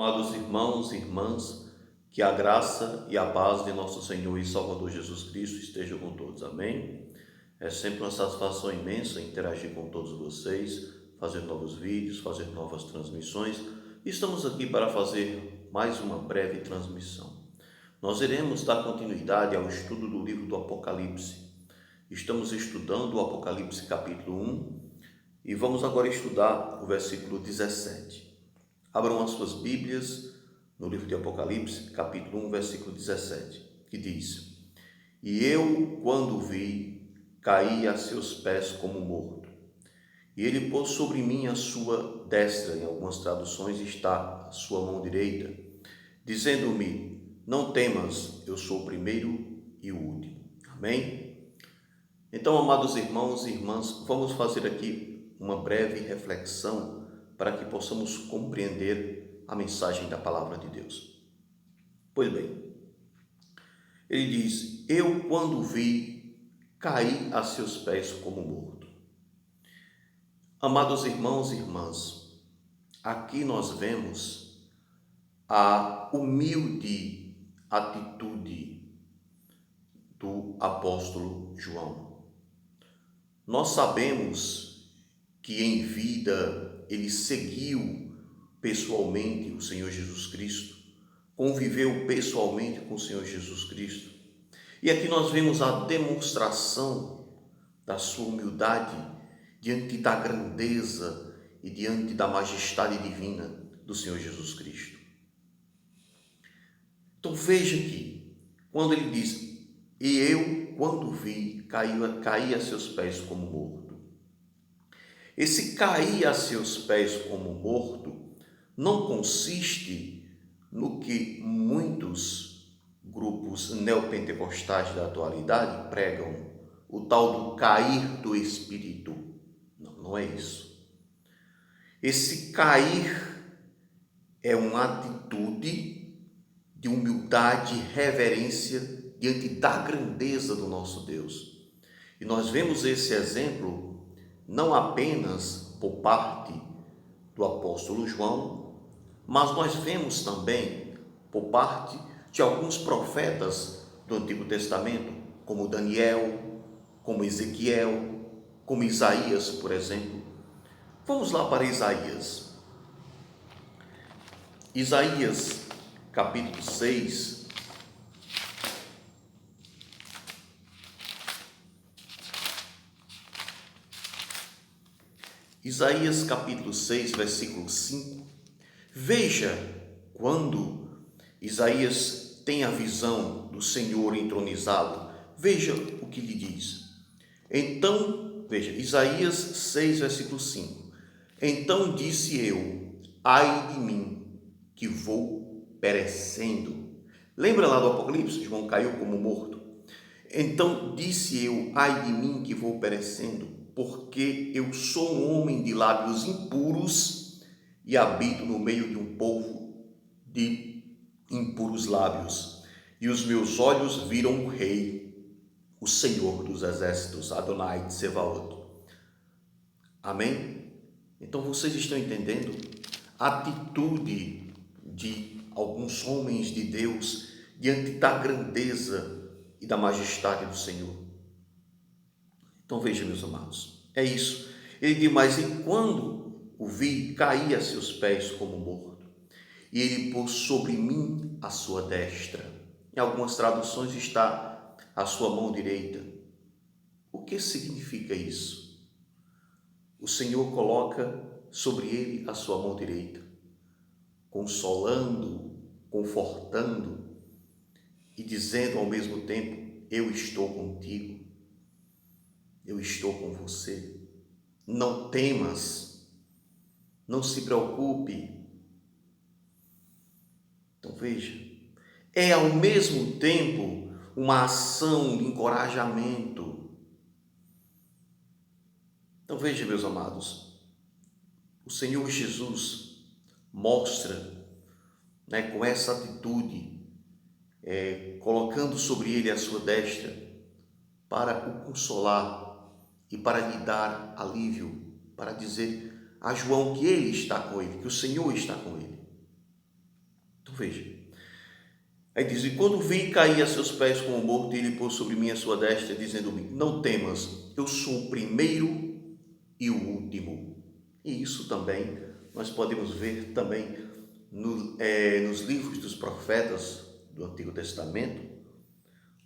Amados irmãos e irmãs, que a graça e a paz de nosso Senhor e Salvador Jesus Cristo estejam com todos. Amém? É sempre uma satisfação imensa interagir com todos vocês, fazer novos vídeos, fazer novas transmissões. Estamos aqui para fazer mais uma breve transmissão. Nós iremos dar continuidade ao estudo do livro do Apocalipse. Estamos estudando o Apocalipse capítulo 1 e vamos agora estudar o versículo 17. Abram as suas Bíblias no livro de Apocalipse, capítulo 1, versículo 17, que diz: E eu, quando vi, caí a seus pés como morto. E ele pôs sobre mim a sua destra, em algumas traduções está a sua mão direita, dizendo-me: Não temas, eu sou o primeiro e o último. Amém? Então, amados irmãos e irmãs, vamos fazer aqui uma breve reflexão para que possamos compreender a mensagem da palavra de Deus. Pois bem, ele diz: Eu, quando vi, caí a seus pés como morto. Amados irmãos e irmãs, aqui nós vemos a humilde atitude do apóstolo João. Nós sabemos que em vida ele seguiu pessoalmente o Senhor Jesus Cristo, conviveu pessoalmente com o Senhor Jesus Cristo. E aqui nós vemos a demonstração da sua humildade diante da grandeza e diante da majestade divina do Senhor Jesus Cristo. Então veja que, quando ele diz: E eu, quando vi, caí a seus pés como morto. Esse cair a seus pés como morto não consiste no que muitos grupos neopentecostais da atualidade pregam, o tal do cair do Espírito. Não, não é isso. Esse cair é uma atitude de humildade e reverência diante da grandeza do nosso Deus. E nós vemos esse exemplo não apenas por parte do apóstolo João, mas nós vemos também por parte de alguns profetas do Antigo Testamento, como Daniel, como Ezequiel, como Isaías, por exemplo. Vamos lá para Isaías. Isaías, capítulo 6. Isaías capítulo 6, versículo 5. Veja quando Isaías tem a visão do Senhor entronizado. Veja o que lhe diz. Então, veja, Isaías 6, versículo 5. Então disse eu: Ai de mim, que vou perecendo. Lembra lá do Apocalipse? João caiu como morto. Então disse eu: Ai de mim, que vou perecendo, porque eu sou um homem de lábios impuros e habito no meio de um povo de impuros lábios. E os meus olhos viram o Rei, o Senhor dos Exércitos, Adonai de Sebaot. Amém? Então vocês estão entendendo a atitude de alguns homens de Deus diante da grandeza e da majestade do Senhor. Então veja, meus amados, é isso. Ele diz: Mas e quando o vi, caí a seus pés como morto, e ele pôs sobre mim a sua destra. Em algumas traduções está a sua mão direita. O que significa isso? O Senhor coloca sobre ele a sua mão direita, consolando, confortando e dizendo ao mesmo tempo: Eu estou contigo. Eu estou com você. Não temas, não se preocupe. Então veja, é ao mesmo tempo uma ação de encorajamento. Então veja, meus amados, o Senhor Jesus mostra, com essa atitude, colocando sobre ele a sua destra, para o consolar e para lhe dar alívio, para dizer a João que ele está com ele, que o Senhor está com ele. veja. Aí diz, e quando vi cair a seus pés como morto, ele pôs sobre mim a sua destra, dizendo-me, não temas, eu sou o primeiro e o último. E isso também nós podemos ver também nos livros dos profetas do Antigo Testamento,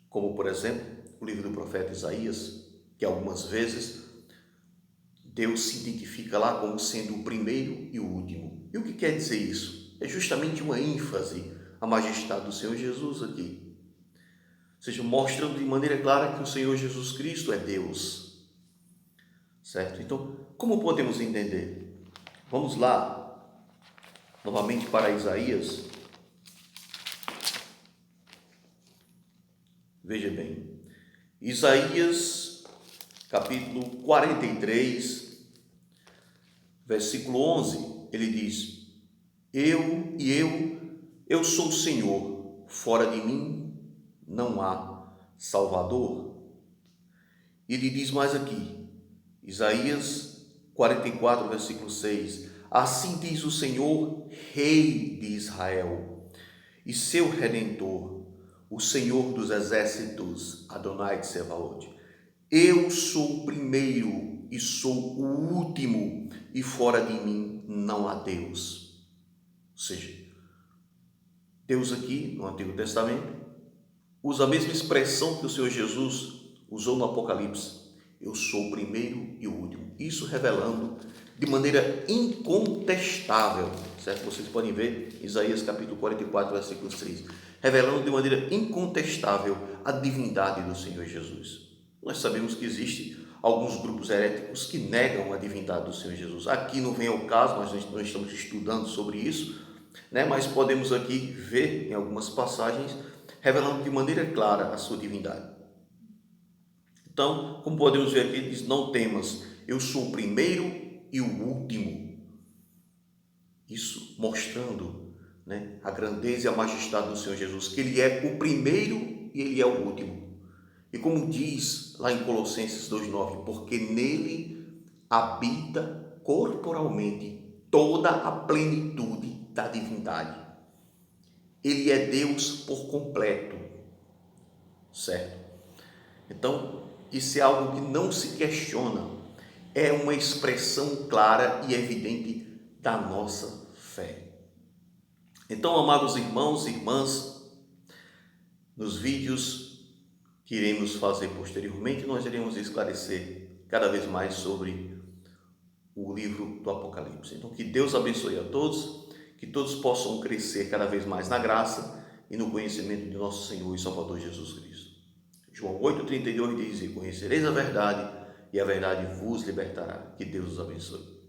como por exemplo o livro do profeta Isaías, que algumas vezes Deus se identifica lá como sendo o primeiro e o último. E o que quer dizer isso? É justamente uma ênfase à majestade do Senhor Jesus aqui. Ou seja, mostrando de maneira clara que o Senhor Jesus Cristo é Deus. Certo? Então, como podemos entender? Vamos lá, novamente para Isaías. Veja bem, Isaías, capítulo 43, versículo 11, ele diz, eu sou o Senhor, fora de mim não há Salvador. Ele diz mais aqui, Isaías 44, versículo 6, assim diz o Senhor, Rei de Israel, e seu Redentor, o Senhor dos exércitos, Adonai de Sebaot. Eu sou o primeiro e sou o último, e fora de mim não há Deus. Ou seja, Deus aqui no Antigo Testamento usa a mesma expressão que o Senhor Jesus usou no Apocalipse. Eu sou o primeiro e o último. Isso revelando de maneira incontestável, certo? Vocês podem ver Isaías capítulo 44, versículo 3. Revelando de maneira incontestável a divindade do Senhor Jesus. Nós sabemos que existem alguns grupos heréticos que negam a divindade do Senhor Jesus. Aqui não vem ao caso, nós não estamos estudando sobre isso, né? Mas podemos aqui ver em algumas passagens revelando de maneira clara a sua divindade. Então, como podemos ver aqui, ele diz, não temas, eu sou o primeiro e o último. Isso mostrando, né, a grandeza e a majestade do Senhor Jesus, que Ele é o primeiro e Ele é o último. E como diz lá em Colossenses 2,9, porque nele habita corporalmente toda a plenitude da divindade. Ele é Deus por completo, certo? Então, isso é algo que não se questiona, é uma expressão clara e evidente da nossa fé. Então, amados irmãos e irmãs, nos vídeos que iremos fazer posteriormente, nós iremos esclarecer cada vez mais sobre o livro do Apocalipse. Então, que Deus abençoe a todos, que todos possam crescer cada vez mais na graça e no conhecimento de nosso Senhor e Salvador Jesus Cristo. João 8,32 diz, e conhecereis a verdade, e a verdade vos libertará. Que Deus os abençoe.